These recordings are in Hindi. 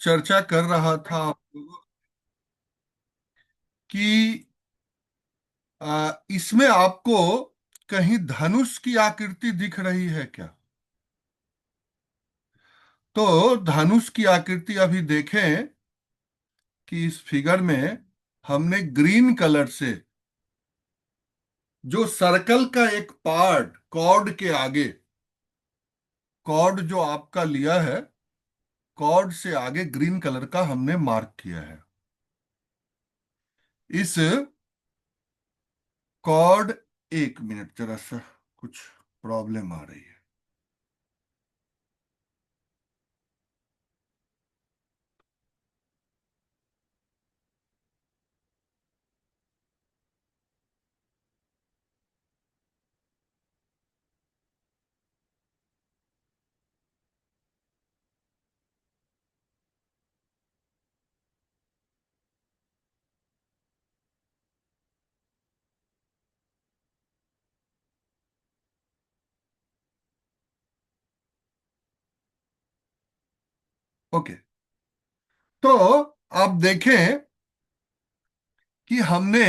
चर्चा कर रहा था आप लोगों कि इसमें आपको कहीं धनुष की आकृति दिख रही है क्या। तो धनुष की आकृति अभी देखें कि इस फिगर में हमने ग्रीन कलर से जो सर्कल का एक पार्ट कॉर्ड के आगे, कॉर्ड जो आपका लिया है, कॉर्ड से आगे ग्रीन कलर का हमने मार्क किया है। इस कॉर्ड, एक मिनट जरा सा, कुछ प्रॉब्लम आ रही है। ओके, तो आप देखें कि हमने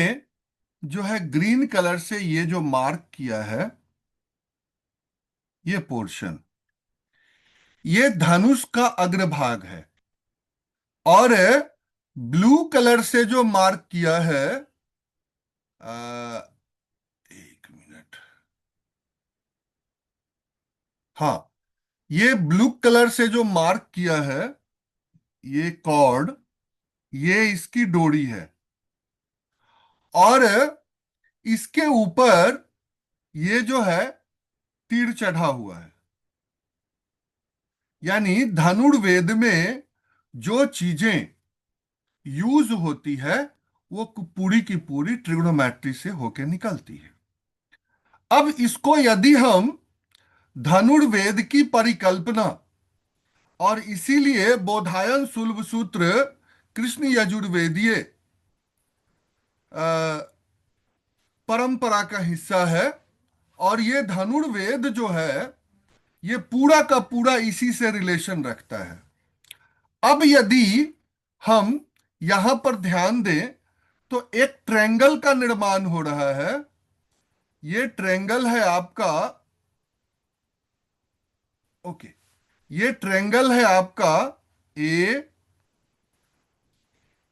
जो है ग्रीन कलर से ये जो मार्क किया है, ये पोर्शन, ये धनुष का अग्रभाग है। और ब्लू कलर से जो मार्क किया है, आ, एक मिनट, हाँ, ये ब्लू कलर से जो मार्क किया है, ये कॉर्ड, ये इसकी डोरी है। और इसके ऊपर ये जो है तीर चढ़ा हुआ है। यानी धनुर्वेद में जो चीजें यूज होती है वो पूरी की पूरी ट्रिग्नोमेट्री से होके निकलती है। अब इसको यदि हम धनुर्वेद की परिकल्पना, और इसीलिए बोधायन सुलभ सूत्र कृष्ण यजुर्वेदीय परंपरा का हिस्सा है। और ये धनुर्वेद जो है, ये पूरा का पूरा इसी से रिलेशन रखता है। अब यदि हम यहां पर ध्यान दें तो एक ट्रायंगल का निर्माण हो रहा है। ये ट्रायंगल है आपका, ओके, ये ट्रायंगल है आपका ए,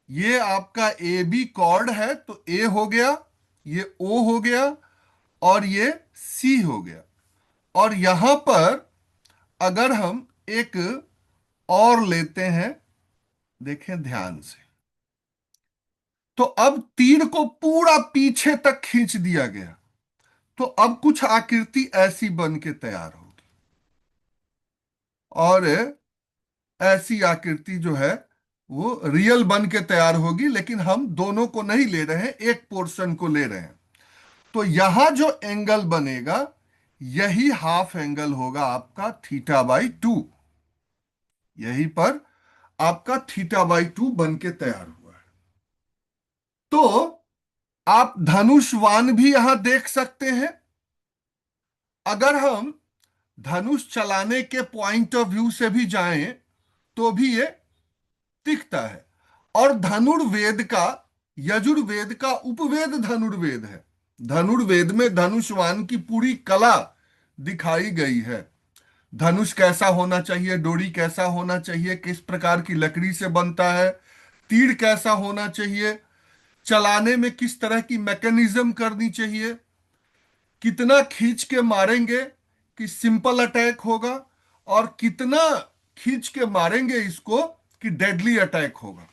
ये आपका ए बी कॉर्ड है तो ए हो गया, ये ओ हो गया, और ये सी हो गया। और यहां पर अगर हम एक और लेते हैं, देखें ध्यान से, तो अब तीर को पूरा पीछे तक खींच दिया गया। तो अब कुछ आकृति ऐसी बन के तैयार होगी। और ऐसी आकृति जो है वो रियल बन के तैयार होगी, लेकिन हम दोनों को नहीं ले रहे हैं, एक पोर्शन को ले रहे हैं। तो यहां जो एंगल बनेगा, यही हाफ एंगल होगा आपका θ/2। यहीं पर आपका θ/2 बन के तैयार हुआ है। तो आप धनुष्वान भी यहां देख सकते हैं। अगर हम धनुष चलाने के पॉइंट ऑफ व्यू से भी जाएं तो भी ये दिखता है। और धनुर्वेद का, यजुर्वेद का उपवेद धनुर्वेद है। धनुर्वेद में धनुष्वान की पूरी कला दिखाई गई है। धनुष कैसा होना चाहिए, डोरी कैसा होना चाहिए, किस प्रकार की लकड़ी से बनता है, तीर कैसा होना चाहिए, चलाने में किस तरह की मैकेनिज्म करनी चाहिए, कितना खींच के मारेंगे कि सिंपल अटैक होगा, और कितना खींच के मारेंगे इसको कि डेडली अटैक होगा।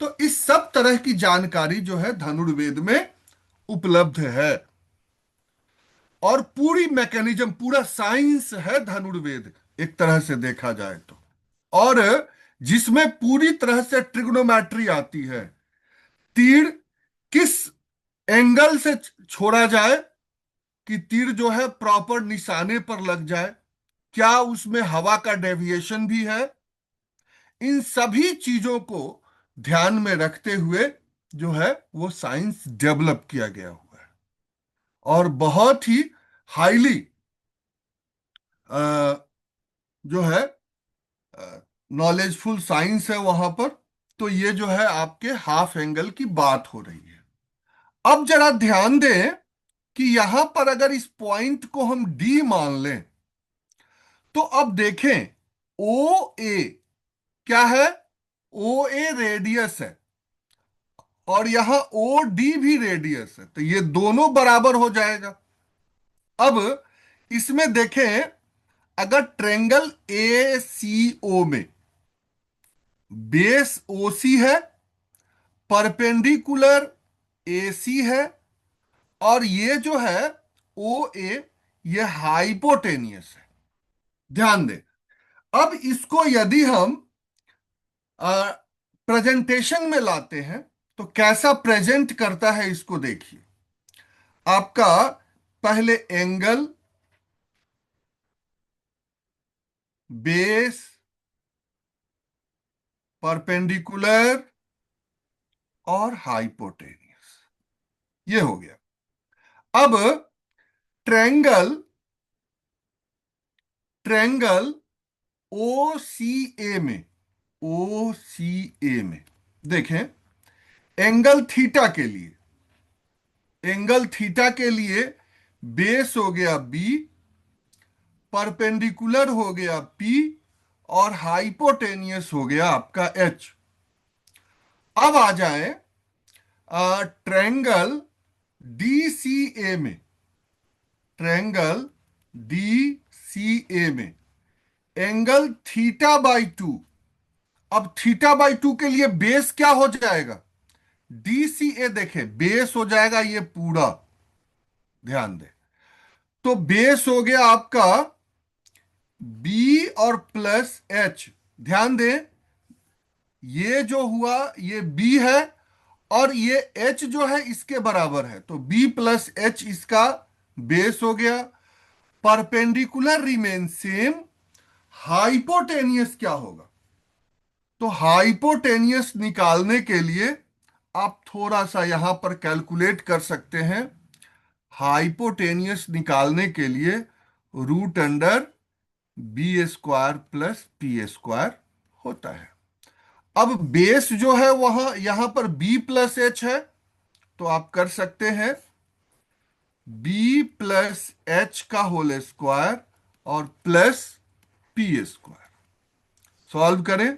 तो इस सब तरह की जानकारी जो है धनुर्वेद में उपलब्ध है। और पूरी मैकेनिज्म, पूरा साइंस है धनुर्वेद, एक तरह से देखा जाए तो। और जिसमें पूरी तरह से ट्रिग्नोमेट्री आती है। तीर किस एंगल से छोड़ा जाए कि तीर जो है प्रॉपर निशाने पर लग जाए, क्या उसमें हवा का डेविएशन भी है, इन सभी चीजों को ध्यान में रखते हुए जो है वो साइंस डेवलप किया गया हुआ है। और बहुत ही हाईली जो है नॉलेजफुल साइंस है वहां पर। तो ये जो है आपके हाफ एंगल की बात हो रही है। अब जरा ध्यान दें कि यहां पर अगर इस पॉइंट को हम डी मान लें, तो अब देखें ओ ए क्या है, ओ ए रेडियस है और यहां ओ डी भी रेडियस है, तो ये दोनों बराबर हो जाएगा। अब इसमें देखें, अगर ट्रेंगल ए सी ओ में बेस ओ सी है, परपेंडिकुलर ए सी है, और ये जो है ओ ए, ये हाइपोटेनियस है। ध्यान दें। अब इसको यदि हम प्रेजेंटेशन में लाते हैं तो कैसा प्रेजेंट करता है इसको देखिए। आपका पहले एंगल, बेस, परपेंडिकुलर और हाइपोटेनियस, ये हो गया। अब ट्रेंगल ट्रेंगल ओ सी ए में, ओ सी ए में देखें, एंगल थीटा के लिए, एंगल थीटा के लिए बेस हो गया बी, परपेंडिकुलर हो गया पी, और हाइपोटेनियस हो गया आपका एच। अब आ जाए ट्रेंगल डी सी ए में, ट्रेंगल डी सी ए में एंगल थीटा बाई टू। अब थीटा बाई टू के लिए बेस क्या हो जाएगा, डी सी ए देखे बेस हो जाएगा ये पूरा, ध्यान दें। तो बेस हो गया आपका बी और प्लस एच। ध्यान दें, ये जो हुआ ये बी है और ये एच जो है इसके बराबर है, तो बी प्लस एच इसका बेस हो गया। Perpendicular remain same. हाइपोटेनियस क्या होगा, तो हाइपोटेनियस निकालने के लिए आप थोड़ा सा यहां पर कैलकुलेट कर सकते हैं। हाइपोटेनियस निकालने के लिए root under B square plus P square होता है। अब बेस जो है वहां यहां पर बी प्लस एच है, तो आप कर सकते हैं बी प्लस एच का होल स्क्वायर और प्लस पी स्क्वायर। सॉल्व करें।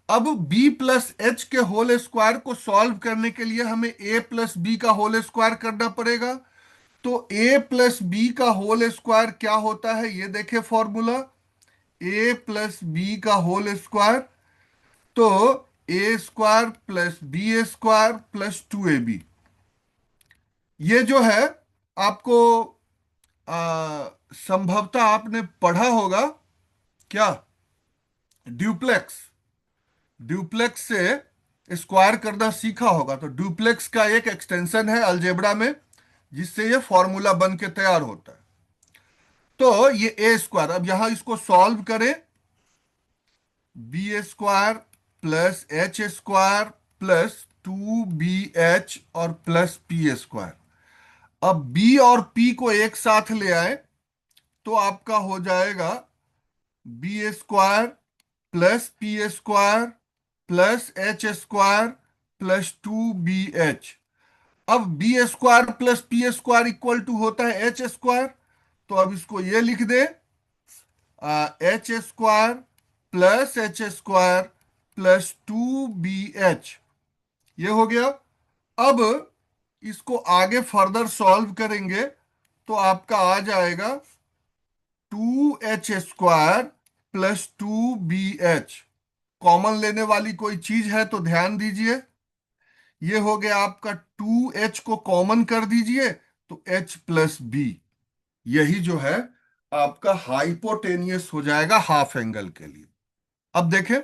अब b प्लस एच के होल स्क्वायर को सॉल्व करने के लिए हमें a प्लस बी का होल स्क्वायर करना पड़ेगा। तो a प्लस बी का होल स्क्वायर क्या होता है, ये देखें फॉर्मूला, a प्लस बी का होल स्क्वायर, तो A square plus B square plus 2ab। ये जो है आपको संभवतः आपने पढ़ा होगा क्या, ड्यूप्लेक्स, ड्यूप्लेक्स से स्क्वायर करना सीखा होगा। तो ड्यूप्लेक्स का एक एक्सटेंशन है अलजेब्रा में, जिससे ये फॉर्मूला बन के तैयार होता है। तो ये ए स्क्वायर, अब यहां इसको सॉल्व करें, B square plus H square plus 2bh और प्लस पी स्क्वायर। अब बी और पी को एक साथ ले आए तो आपका हो जाएगा B square plus P square plus H square plus 2bh। अब B square plus P square equal to होता है एच स्क्वायर, तो अब इसको ये लिख दे, H square plus H square plus 2bh, ये हो गया। अब इसको आगे फर्दर सॉल्व करेंगे तो आपका आ जाएगा 2h square plus 2bh। Common लेने वाली कोई चीज है तो ध्यान दीजिए, ये हो गया आपका 2h को कॉमन कर दीजिए तो h प्लस बी। यही जो है आपका हाइपोटेनियस हो जाएगा हाफ एंगल के लिए। अब देखें,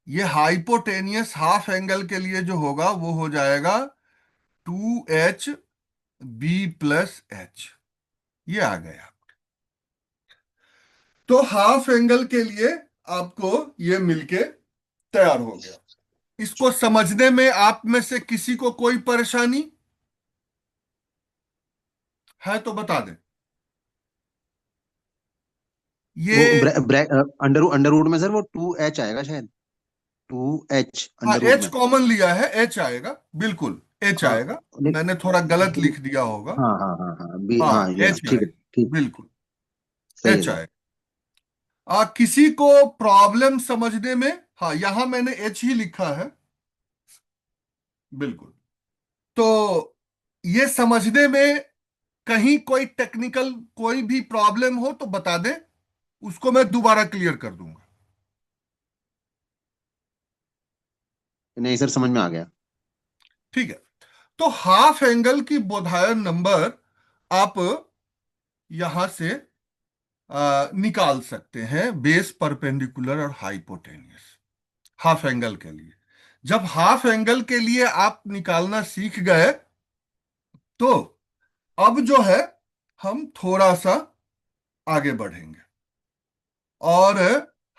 ये हाइपोटेनियस हाफ एंगल के लिए जो होगा वो हो जाएगा 2h बी प्लस एच, ये आ गया। तो हाफ एंगल के लिए आपको ये मिलके तैयार हो गया। इसको समझने में आप में से किसी को कोई परेशानी है तो बता दें। वो ये अंडरवुड में सर वो 2H आएगा शायद। 2H हाँ, अंडरवुड एच में। कॉमन लिया है, एच आएगा, बिल्कुल एच हाँ आएगा। नहीं, मैंने थोड़ा गलत बिल- लिख दिया होगा। हाँ हाँ हाँ हाँ बी, हाँ, हाँ ये एच ठीक है। आएगा, ठीक। बिल्कुल सही है एच सर। आएगा। किसी को प्रॉब्लम समझने में, हाँ यहां मैंने एच ही लिखा है, बिल्कुल। तो ये समझने में कहीं कोई टेक्निकल कोई भी प्रॉब्लम हो तो बता दे, उसको मैं दोबारा क्लियर कर दूंगा। नहीं सर, समझ में आ गया। ठीक है। तो हाफ एंगल की बोधायन नंबर आप यहां से निकाल सकते हैं, बेस परपेंडिकुलर और हाइपोटेन्यूस, हाफ एंगल के लिए। जब हाफ एंगल के लिए आप निकालना सीख गए, तो अब जो है हम थोड़ा सा आगे बढ़ेंगे, और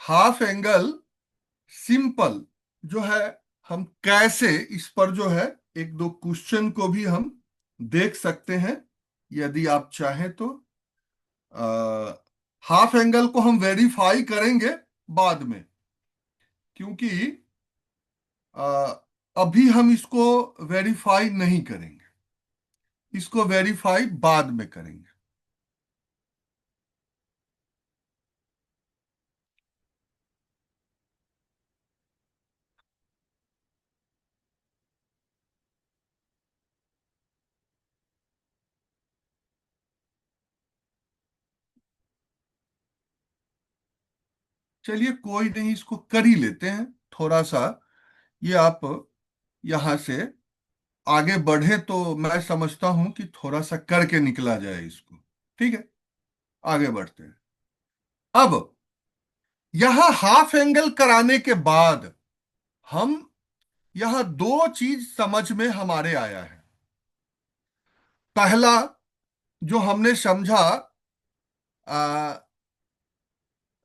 हाफ एंगल सिंपल जो है, हम कैसे इस पर जो है एक दो क्वेश्चन को भी हम देख सकते हैं, यदि आप चाहें तो। हाफ एंगल को हम वेरीफाई करेंगे बाद में, क्योंकि अ, अभी हम इसको वेरीफाई नहीं करेंगे, इसको वेरीफाई बाद में करेंगे। चलिए कोई नहीं, इसको कर ही लेते हैं थोड़ा सा। ये आप यहां से आगे बढ़े तो मैं समझता हूं कि थोड़ा सा करके निकला जाए इसको। ठीक है, आगे बढ़ते हैं। अब यहां हाफ एंगल कराने के बाद हम यहां दो चीज समझ में हमारे आया है। पहला जो हमने समझा, आ,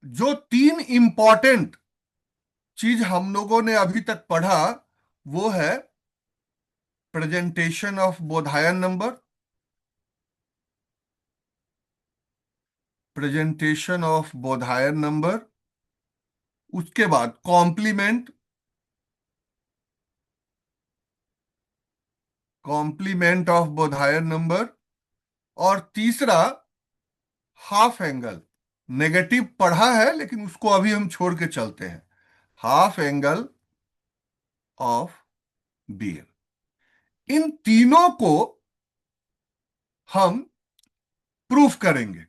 जो तीन इंपॉर्टेंट चीज हम लोगों ने अभी तक पढ़ा, वो है presentation of Baudhayan number, presentation of Baudhayan number, उसके बाद complement, complement of Baudhayan number, और तीसरा हाफ एंगल। नेगेटिव पढ़ा है लेकिन उसको अभी हम छोड़ के चलते हैं, हाफ एंगल ऑफ बीएल। इन तीनों को हम प्रूफ करेंगे,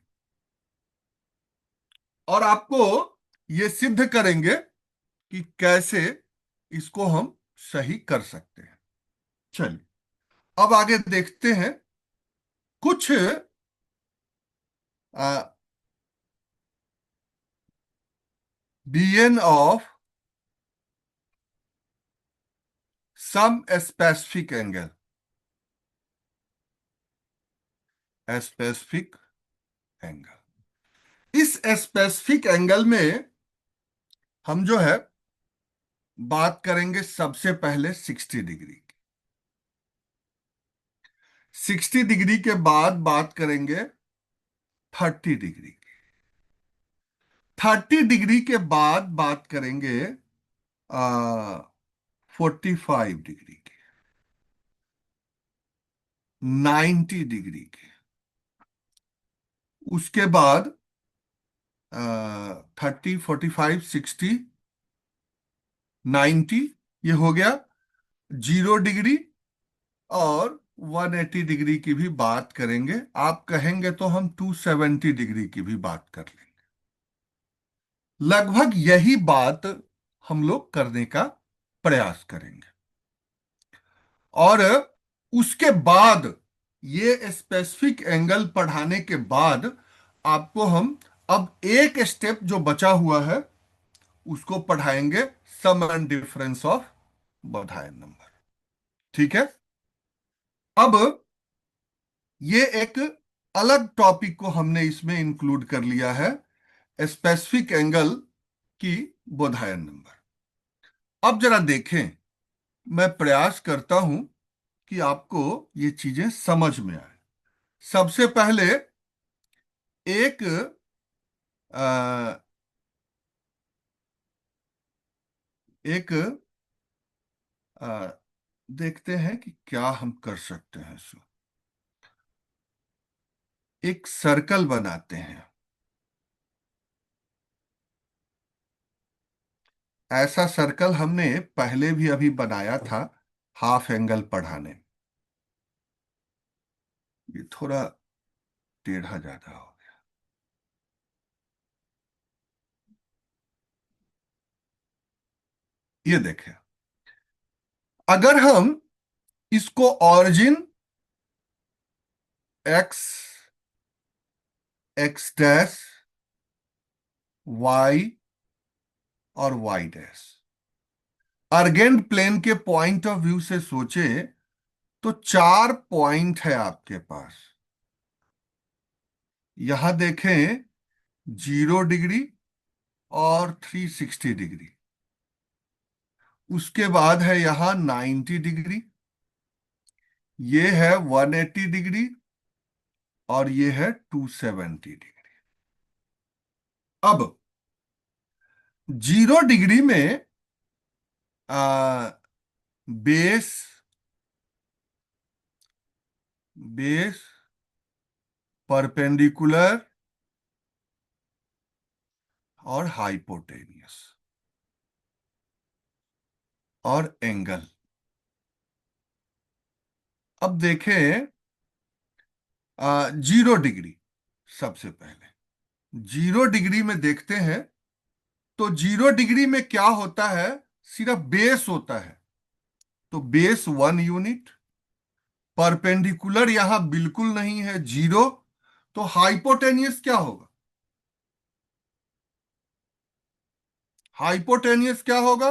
और आपको ये सिद्ध करेंगे कि कैसे इसको हम सही कर सकते हैं। चलिए अब आगे देखते हैं कुछ BN of some specific angle, specific angle. इस स्पेसिफिक एंगल में हम जो है बात करेंगे सबसे पहले 60 डिग्री की, 60 डिग्री के बाद बात करेंगे 30 डिग्री की, 30 डिग्री के बाद बात करेंगे 45 डिग्री की, 90 डिग्री की, उसके बाद 30, 45, 60, 90, ये हो गया 0 डिग्री, और 180 डिग्री की भी बात करेंगे। आप कहेंगे तो हम 270 डिग्री की भी बात कर लेंगे। लगभग यही बात हम लोग करने का प्रयास करेंगे, और उसके बाद ये स्पेसिफिक एंगल पढ़ाने के बाद आपको हम अब एक स्टेप जो बचा हुआ है उसको पढ़ाएंगे, sum and difference of Baudhayan number. ठीक है। अब ये एक अलग टॉपिक को हमने इसमें इंक्लूड कर लिया है, स्पेसिफिक एंगल की बोधायन नंबर। अब जरा देखें, मैं प्रयास करता हूं कि आपको ये चीजें समझ में आए। सबसे पहले एक अ, एक देखते हैं कि क्या हम कर सकते हैं इसमें। एक सर्कल बनाते हैं। ऐसा सर्कल हमने पहले भी अभी बनाया था, हाफ एंगल पढ़ाने। ये थोड़ा टेढ़ा ज्यादा हो गया। ये देखें, अगर हम इसको origin X, X dash, Y और वाई डैश अर्गेंड प्लेन के पॉइंट ऑफ व्यू से सोचे, तो चार पॉइंट है आपके पास। यहां देखें, 0 डिग्री और 360 डिग्री। उसके बाद है यहां 90 डिग्री, ये है 180 डिग्री, और ये है 270 डिग्री। अब 0 डिग्री में आ, बेस, बेस, परपेंडिकुलर और हाइपोटेनियस और एंगल। अब देखें, 0 डिग्री सबसे पहले। 0 डिग्री में देखते हैं, तो 0 डिग्री में क्या होता है, सिर्फ बेस होता है। तो बेस 1 यूनिट, परपेंडिकुलर यहां बिल्कुल नहीं है, 0। तो हाइपोटेनियस क्या होगा? हाइपोटेनियस क्या होगा?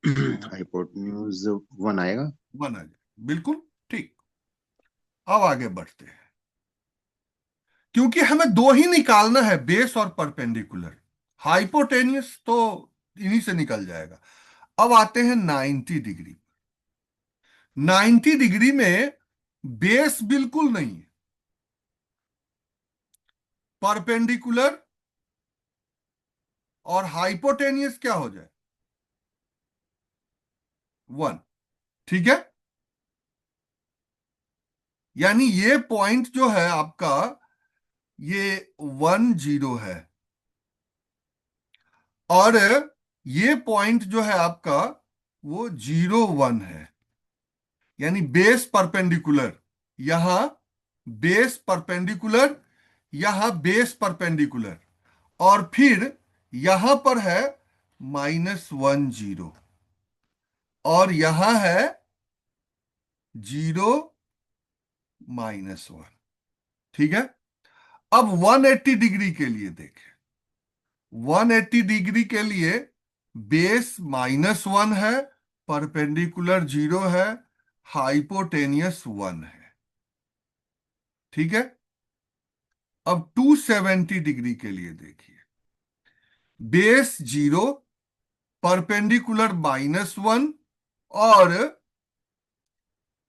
हाइपोटेन्यूज 1 आएगा। बना जाए, बिल्कुल ठीक। अब आगे बढ़ते हैं, क्योंकि हमें दो ही निकालना है, बेस और परपेंडिकुलर। हाइपोटेनियस तो इन्हीं से निकल जाएगा। अब आते हैं 90 डिग्री। 90 डिग्री में बेस बिल्कुल नहीं है, परपेंडिकुलर और हाइपोटेनियस क्या हो जाए, 1। ठीक है, यानी ये पॉइंट जो है आपका, ये 1 0 है, और ये पॉइंट जो है आपका, वो 0 1 है। यानी बेस परपेंडिकुलर, यहां बेस परपेंडिकुलर, यहां बेस परपेंडिकुलर, और फिर यहां पर है -1 0, और यहां है 0 -1। ठीक है, अब 180 डिग्री के लिए देखें। 180 डिग्री के लिए बेस -1 है, परपेंडिकुलर 0 है, हाइपोटेनियस 1 है। ठीक है, अब 270 डिग्री के लिए देखिए। बेस 0, परपेंडिकुलर -1, और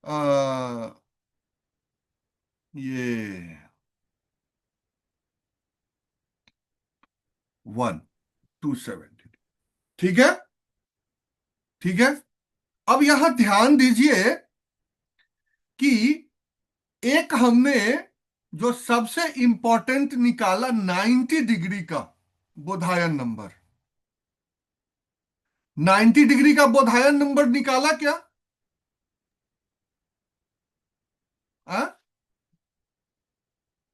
आ, ये 1, 270। ठीक है, ठीक है। अब यहां ध्यान दीजिए कि एक हमने जो सबसे इंपॉर्टेंट निकाला, 90 डिग्री का बोधायन नंबर। 90 डिग्री का बोधायन नंबर निकाला क्या? आ?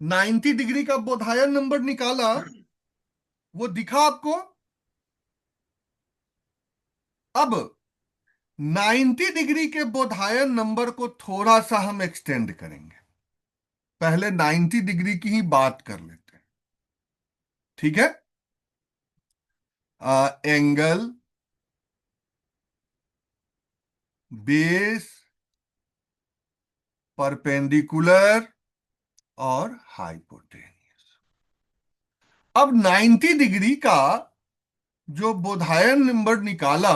90 डिग्री का बोधायन नंबर निकाला, वो दिखा आपको? अब 90 डिग्री के बोधायन नंबर को थोड़ा सा हम एक्सटेंड करेंगे। पहले 90 डिग्री की ही बात कर लेते हैं। ठीक है, एंगल, बेस, परपेंडिकुलर और हाइपोटेनियस। अब 90 डिग्री का जो बोधायन नंबर निकाला,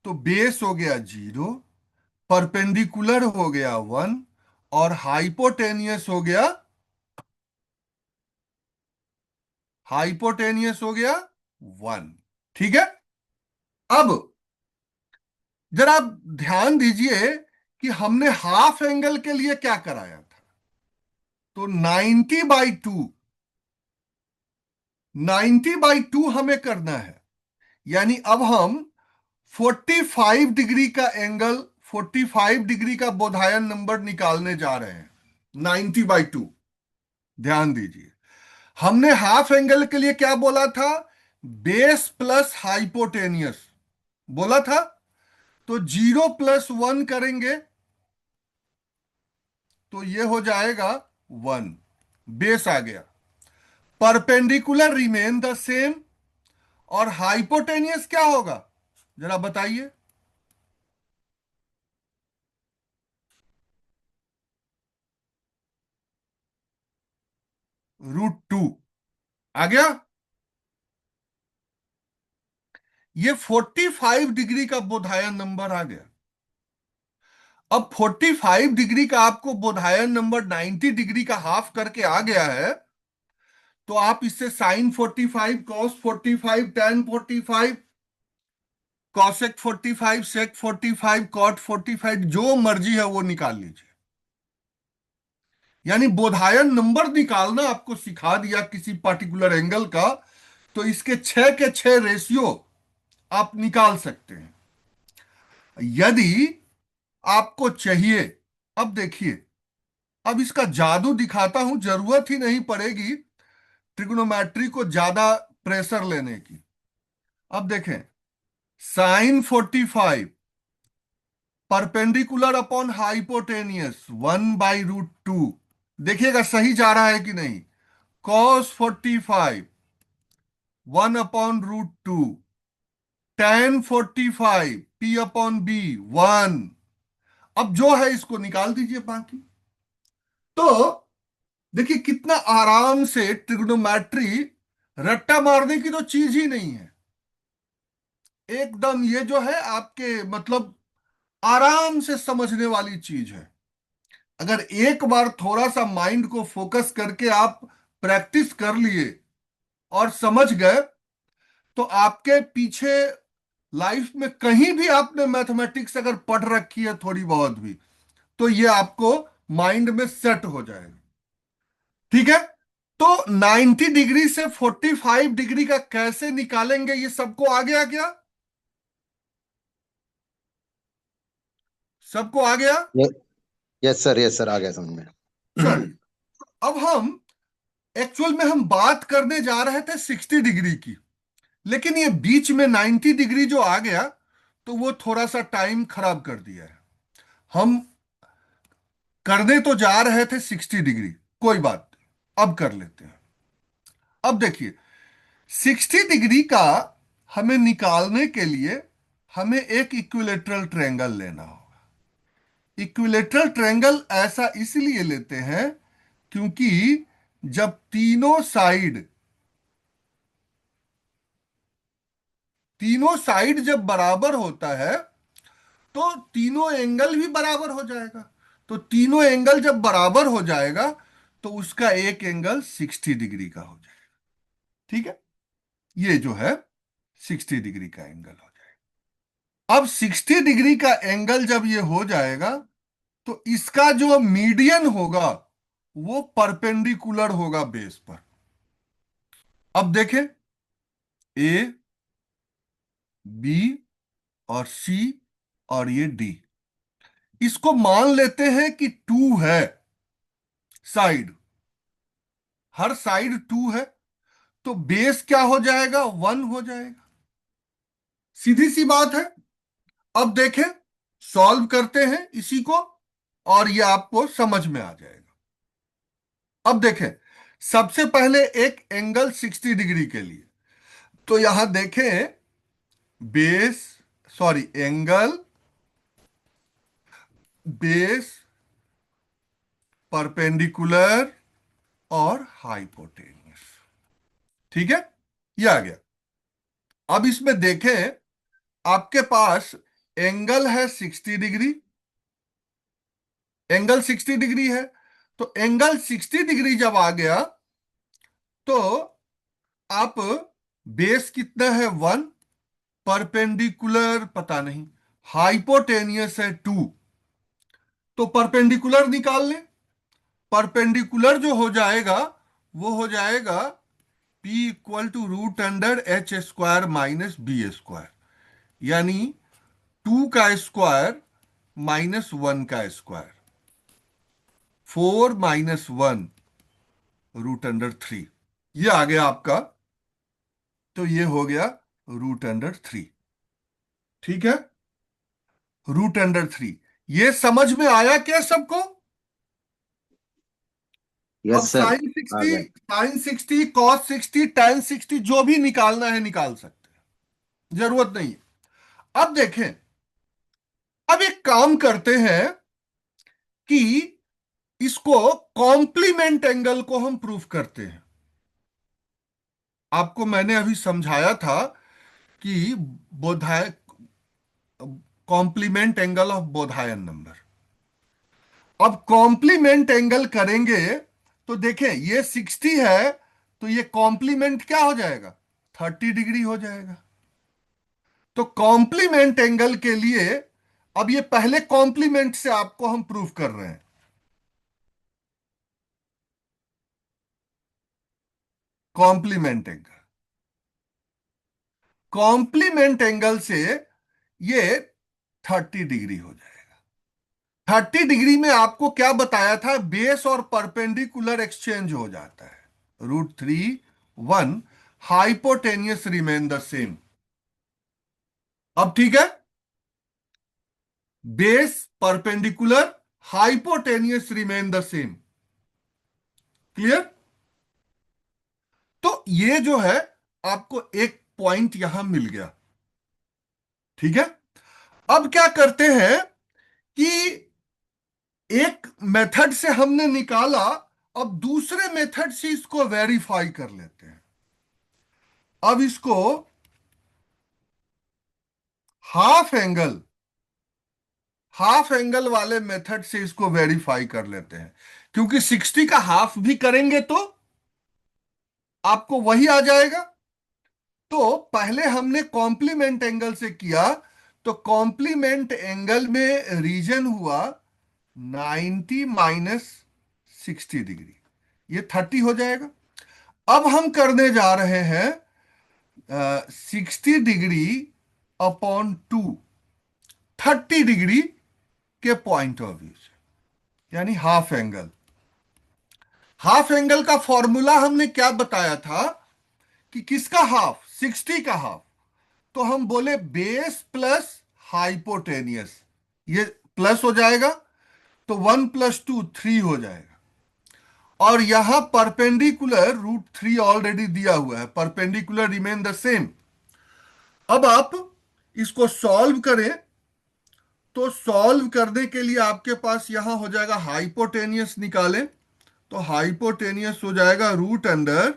तो बेस हो गया 0, परपेंडिकुलर हो गया 1, और हाइपोटेनियस हो गया हाइपोटेनियस हो गया 1। ठीक है। अब जरा आप ध्यान दीजिए कि हमने हाफ एंगल के लिए क्या कराया था। तो 90/2, 90/2 हमें करना है। यानी अब हम 45 डिग्री का एंगल, 45 डिग्री का बोधायन नंबर निकालने जा रहे हैं। 90/2, ध्यान दीजिए। हमने हाफ एंगल के लिए क्या बोला था? बेस प्लस हाइपोटेनियस बोला था। तो 0+1 करेंगे तो ये हो जाएगा 1। बेस आ गया। Perpendicular remain the same. और हाइपोटेनियस क्या होगा, जरा बताइए। √2 आ गया। ये 45 डिग्री का बोधायन नंबर आ गया। अब 45 डिग्री का आपको बोधायन नंबर 90 डिग्री का हाफ करके आ गया है। तो आप इससे sin 45, cos 45, tan 45, cosec 45, sec 45, cot 45, जो मर्जी है वो निकाल लीजिए। यानी बोधायन नंबर निकालना आपको सिखा दिया किसी पर्टिकुलर एंगल का। तो इसके 6 के 6 रेशियो आप निकाल सकते हैं यदि आपको चाहिए। अब देखिए, अब इसका जादू दिखाता हूं, जरूरत ही नहीं पड़ेगी ट्रिग्नोमेट्री को ज्यादा प्रेशर लेने की। अब देखें, sin 45 परपेंडिकुलर अपॉन हाइपोटेनियस 1/√2। देखिएगा सही जा रहा है कि नहीं। cos 45 1/√2। tan 45 P/B 1। अब जो है इसको निकाल दीजिए बाकी। तो देखिए कितना आराम से ट्रिग्नोमेट्री, रट्टा मारने की तो चीज ही नहीं है। एकदम ये जो है आपके मतलब आराम से समझने वाली चीज है। अगर एक बार थोड़ा सा माइंड को फोकस करके आप प्रैक्टिस कर लिए और समझ गए, तो आपके पीछे लाइफ में कहीं भी आपने मैथमेटिक्स अगर पढ़ रखी है थोड़ी बहुत भी, तो ये आपको माइंड में सेट हो जाएगा। ठीक है। तो 90 डिग्री से 45 डिग्री का कैसे निकालेंगे, ये सबको आ गया क्या? सबको आ गया? यस सर, आ गया समझ में। चलिए, अब हम एक्चुअल में हम बात करने जा रहे थे 60 डिग्री की, लेकिन ये बीच में 90 डिग्री जो आ गया, तो वो थोड़ा सा टाइम खराब कर दिया है। हम करने तो जा रहे थे 60 डिग्री, कोई बात नहीं, अब कर लेते हैं। अब देखिए, 60 डिग्री का हमें निकालने के लिए हमें एक इक्विलेटरल ट्रायंगल लेना होगा। इक्विलेटरल ट्रायंगल ऐसा इसलिए लेते हैं क्योंकि जब तीनों साइड जब बराबर होता है, तो तीनों एंगल भी बराबर हो जाएगा। तो तीनों एंगल जब बराबर हो जाएगा, तो उसका एक एंगल 60 डिग्री का हो जाएगा। ठीक है। ये जो है 60 डिग्री का एंगल हो जाएगा। अब 60 डिग्री का एंगल जब ये हो जाएगा, तो इसका जो मीडियन होगा वो परपेंडिकुलर होगा बेस पर। अब देखें, ए, बी और सी और ये डी, इसको मान लेते हैं कि 2 है साइड, हर साइड 2 है। तो बेस क्या हो जाएगा? 1 हो जाएगा। सीधी सी बात है। अब देखें, सॉल्व करते हैं इसी को, और ये आपको समझ में आ जाएगा। अब देखें, सबसे पहले एक एंगल 60 डिग्री के लिए, तो यहां देखें, base, sorry, angle, base, perpendicular और हाइपोटेन्यूस। ठीक है, ये आ गया। अब इसमें देखें, आपके पास एंगल है 60 डिग्री, एंगल 60 डिग्री है। तो एंगल 60 डिग्री जब आ गया, तो आप बेस कितना है 1, परपेंडिकुलर पता नहीं, हाइपोटेनियस है 2, तो परपेंडिकुलर निकाल लें। परपेंडिकुलर जो हो जाएगा वो हो जाएगा P = √(h²-b²), यानी 2 का स्क्वायर -1 का स्क्वायर, 4 - 1 √3। ये आ गया आपका, तो ये हो गया √3। ठीक है, √3। ये समझ में आया क्या सबको? अब यस सर। साइन आ 60, गया। sin 60, cos 60, tan 60 जो भी निकालना है निकाल सकते हैं, जरूरत नहीं है। अब देखें, अब एक काम करते हैं कि इसको कॉम्प्लीमेंट एंगल को हम प्रूफ करते हैं। आपको मैंने अभी समझाया था कि बोधाय complement angle of Baudhayan number. अब कॉम्प्लीमेंट एंगल करेंगे तो देखें, ये 60 है, तो ये कॉम्प्लीमेंट क्या हो जाएगा, 30 डिग्री हो जाएगा। तो कॉम्प्लीमेंट एंगल के लिए, अब ये पहले कॉम्प्लीमेंट से आपको हम प्रूफ कर रहे हैं। कॉम्प्लीमेंट एंगल, कॉम्प्लीमेंट एंगल से ये 30 डिग्री हो जाएगा। 30 डिग्री में आपको क्या बताया था, बेस और परपेंडिकुलर एक्सचेंज हो जाता है, √3 1, हाइपोटेनियस रिमेन द सेम। अब ठीक है, base perpendicular, hypotenuse remain the same. Clear? तो ये जो है, आपको एक पॉइंट यहां मिल गया। ठीक है, अब क्या करते हैं कि एक मेथड से हमने निकाला, अब दूसरे मेथड से इसको वेरीफाई कर लेते हैं। अब इसको हाफ एंगल, हाफ एंगल वाले मेथड से इसको वेरीफाई कर लेते हैं, क्योंकि 60 का हाफ भी करेंगे तो आपको वही आ जाएगा। तो पहले हमने कॉम्प्लीमेंट एंगल से किया, तो कॉम्प्लीमेंट एंगल में रीजन हुआ 90 - 60 डिग्री, ये 30 हो जाएगा। अब हम करने जा रहे हैं 60 डिग्री/2, 30 डिग्री के पॉइंट ऑफ व्यू से, यानी हाफ एंगल। हाफ एंगल का फॉर्मूला हमने क्या बताया था कि किसका हाफ, 60 का हाफ। तो हम बोले बेस प्लस हाइपोटेनियस, ये प्लस हो जाएगा, तो 1 + 2 3 हो जाएगा। और यहां परपेंडिकुलर √3 ऑलरेडी दिया हुआ है, परपेंडिकुलर रिमेन द सेम। अब आप इसको सॉल्व करें, तो सॉल्व करने के लिए आपके पास यहां हो जाएगा, हाइपोटेनियस निकालें, तो हाइपोटेनियस हो जाएगा √b²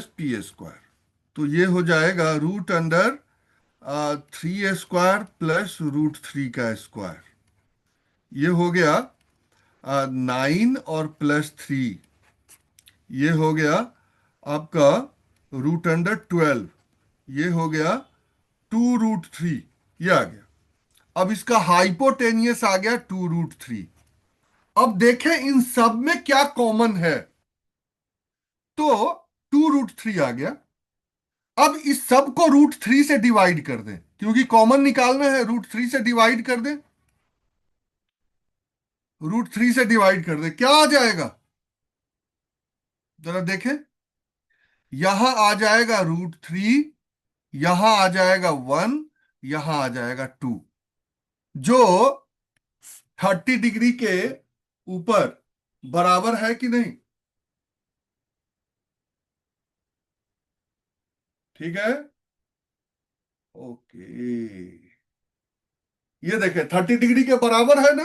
+ p²। तो ये हो जाएगा √3 a² +√3 का स्क्वायर। ये हो गया 9 और +3, ये हो गया आपका √12, ये हो गया 2√3, ये आ गया। अब इसका हाइपोटेनियस आ गया 2√3। अब देखें इन सब में क्या कॉमन है, तो 2√3 आ गया। अब इस सब को √3 से डिवाइड कर दें, क्योंकि कॉमन निकालना है, √3 से डिवाइड कर दें, √3 से डिवाइड कर दें, क्या आ जाएगा, जरा देखें। यहां आ जाएगा √3, यहां आ जाएगा 1, यहां आ जाएगा 2, जो 30 डिग्री के ऊपर बराबर है कि नहीं? ठीक है, ओके। ये देखें 30 डिग्री के बराबर है ना,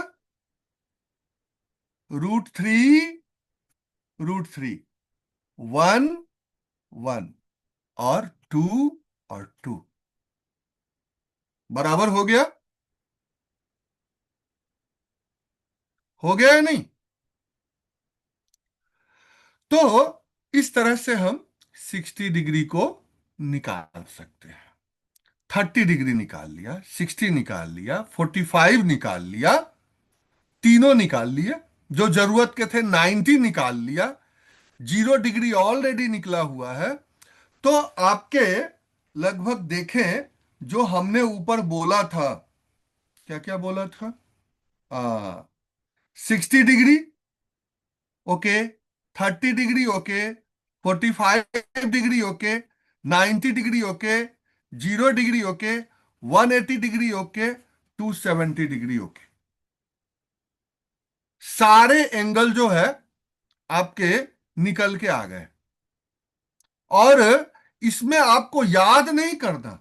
√3, √3, 1 1 और 2 बराबर हो गया, हो गया या नहीं? तो इस तरह से हम 60 डिग्री को निकाल सकते हैं। 30 डिग्री निकाल लिया, 60 निकाल लिया, 45 निकाल लिया, तीनों निकाल लिए। जो जरूरत के थे 90 निकाल लिया। 0 डिग्री ऑलरेडी निकला हुआ है। तो आपके लगभग देखें, जो हमने ऊपर बोला था, क्या क्या बोला था? 60 degree okay, 30 degree okay, 45 degree okay, 90 degree okay, 0 degree okay, 180 degree okay, 270 degree okay. सारे एंगल जो है आपके निकल के आ गए। और इसमें आपको याद नहीं करना।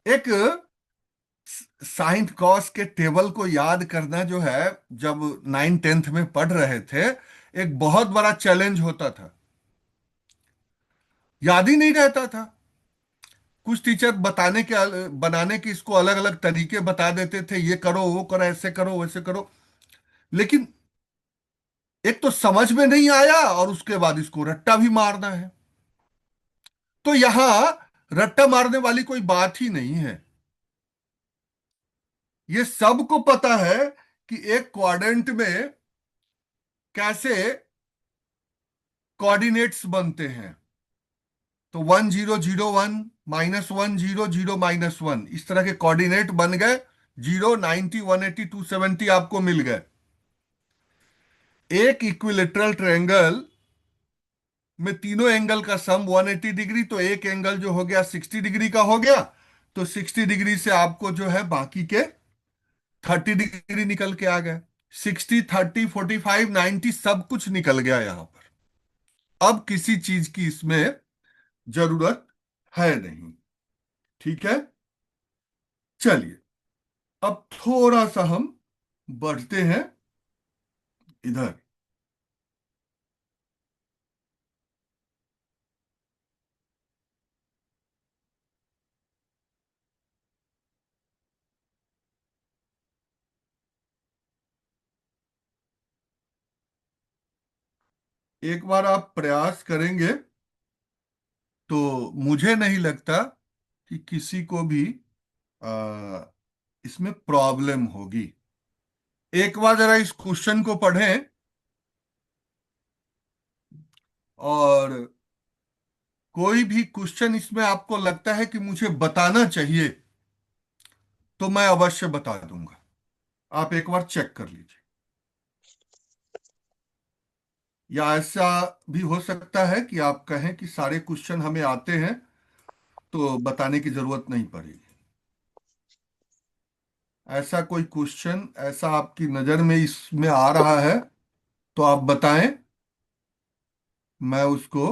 एक साइन कॉस के टेबल को याद करना जो है, जब 9th 10th में पढ़ रहे थे, एक बहुत बड़ा चैलेंज होता था। याद ही नहीं रहता था। कुछ टीचर बनाने के इसको अलग अलग तरीके बता देते थे, ये करो वो करो, ऐसे करो वैसे करो। लेकिन एक तो समझ में नहीं आया, और उसके बाद इसको रट्टा भी मारना है। तो यहां रट्टा मारने वाली कोई बात ही नहीं है। ये सबको पता है कि एक क्वाड्रेंट में कैसे कोऑर्डिनेट्स बनते हैं। तो 1001 -10 0 0 -1 इस तरह के कोऑर्डिनेट बन गए। 0 90 180 270 आपको मिल गए। एक इक्विलेटरल ट्रायंगल में तीनों एंगल का सम 180 डिग्री, तो एक एंगल जो हो गया 60 डिग्री का हो गया। तो 60 डिग्री से आपको जो है बाकी के 30 डिग्री निकल के आ गए। 60 30 45 90 सब कुछ निकल गया यहां पर। अब किसी चीज की इसमें जरूरत है नहीं। ठीक है, चलिए अब थोड़ा सा हम बढ़ते हैं इधर। एक बार आप प्रयास करेंगे तो मुझे नहीं लगता कि किसी को भी आ, इसमें प्रॉब्लम होगी। एक बार जरा इस क्वेश्चन को पढ़ें, और कोई भी क्वेश्चन इसमें आपको लगता है कि मुझे बताना चाहिए, तो मैं अवश्य बता दूंगा। आप एक बार चेक कर लीजिए। या ऐसा भी हो सकता है कि आप कहें कि सारे क्वेश्चन हमें आते हैं, तो बताने की जरूरत नहीं पड़ेगी। ऐसा कोई क्वेश्चन ऐसा आपकी नजर में इसमें आ रहा है, तो आप बताएं, मैं उसको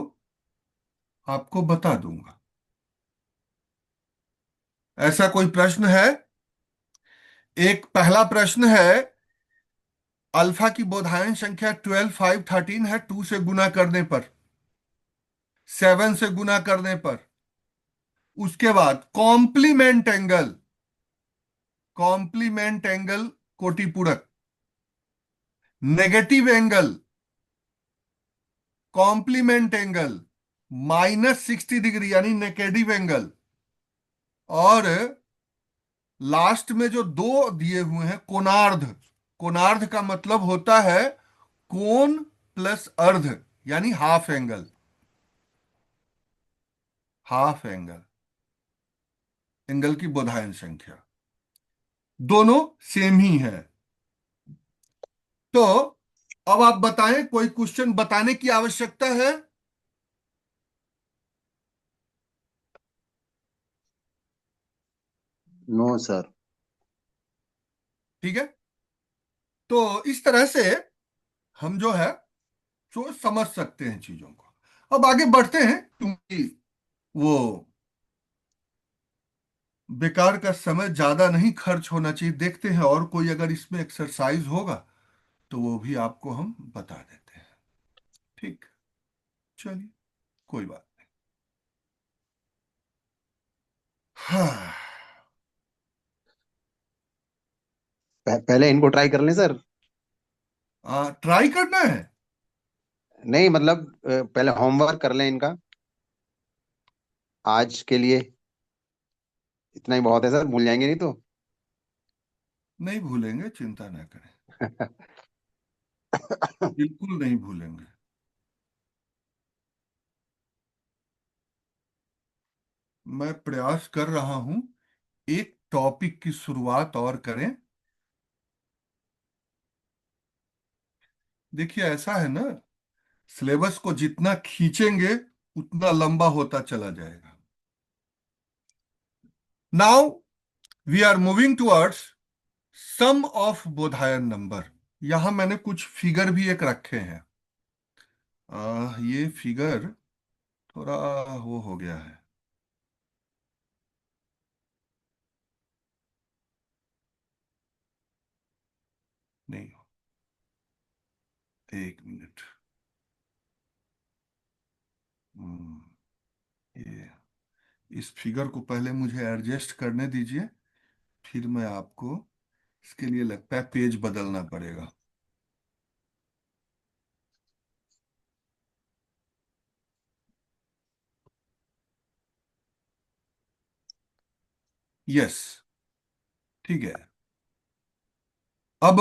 आपको बता दूंगा। ऐसा कोई प्रश्न है? एक पहला प्रश्न है, अल्फा की बोधायन संख्या 12 5 13 है, 2 से गुना करने पर, 7 से गुना करने पर। उसके बाद कॉम्प्लीमेंट एंगल कोटिपूरक, negative angle, complement angle, -60 degree यानी नेगेटिव एंगल, और लास्ट में जो दो दिए हुए हैं कोणार्ध। कोणार्ध का मतलब होता है कोण प्लस अर्ध, यानी half angle. Half angle, angle की बोधायन संख्या दोनों सेम ही है। तो अब आप बताएं, कोई क्वेश्चन बताने की आवश्यकता है? No sir. ठीक है, तो इस तरह से हम जो है सो समझ सकते हैं चीजों को। अब आगे बढ़ते हैं, क्योंकि वो बेकार का समय ज्यादा नहीं खर्च होना चाहिए। देखते हैं और कोई अगर इसमें एक्सरसाइज होगा तो वो भी आपको हम बता देते हैं। ठीक, चलिए, कोई बात नहीं। हाँ, पहले इनको ट्राई कर लें सर। ट्राई करना है। नहीं मतलब पहले होमवर्क कर लें इनका आज के लिए। इतना ही बहुत है सर, भूल जाएंगे नहीं तो। नहीं भूलेंगे, चिंता ना करें। बिल्कुल नहीं भूलेंगे। मैं प्रयास कर रहा हूं, एक टॉपिक की शुरुआत और करें। देखिए ऐसा है ना, सिलेबस को जितना खींचेंगे उतना लंबा होता चला जाएगा। Now we are moving towards some of Baudhayan number. यहां मैंने कुछ फिगर भी एक रखे हैं। ये फिगर थोड़ा वो हो गया है। नहीं, एक मिनट। हम्म, ये इस फिगर को पहले मुझे एडजस्ट करने दीजिए, फिर मैं आपको, इसके लिए लगता है पेज बदलना पड़ेगा। यस, ठीक है। अब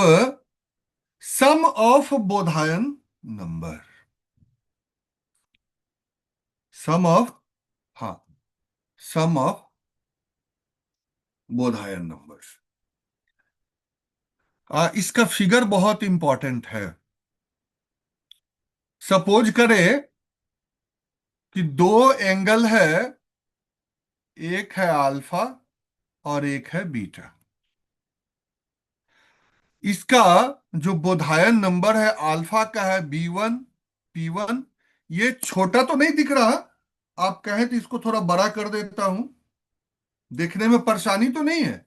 sum of Baudhayan number, sum of, हाँ, सम ऑफ बोधायन नंबर्स। इसका फिगर बहुत इंपॉर्टेंट है। सपोज करें कि दो एंगल है, एक है अल्फा और एक है बीटा। इसका जो बोधायन नंबर है अल्फा का है B1 P1। ये छोटा तो नहीं दिख रहा, आप कहें तो इसको थोड़ा बड़ा कर देता हूं, देखने में परेशानी तो नहीं है।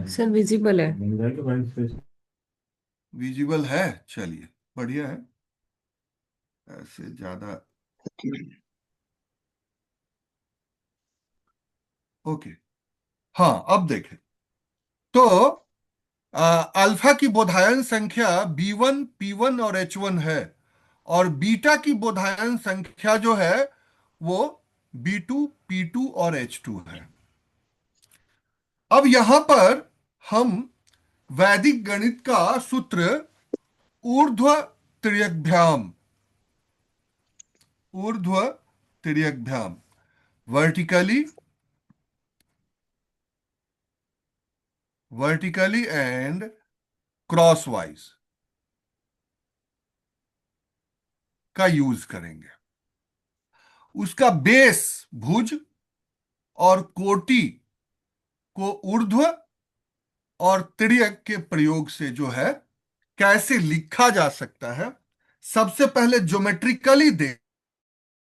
सर विजिबल है। विजिबल है, चलिए, बढ़िया है। ऐसे ज्यादा, ओके। हाँ, अब देखें तो अल्फा की बोधायन संख्या B1 P1 और H1 है, और बीटा की बोधायन संख्या जो है वो B2 P2 और H2 है। अब यहां पर हम वैदिक गणित का सूत्र ऊर्ध्व तिर्यकभ्याम, ऊर्ध्व तिर्यकभ्याम, वर्टिकली, वर्टिकली एंड क्रॉसवाइज का यूज करेंगे। उसका बेस भुज और कोटि को ऊर्ध्व और तिर्यक के प्रयोग से जो है कैसे लिखा जा सकता है, सबसे पहले ज्योमेट्रिकली देख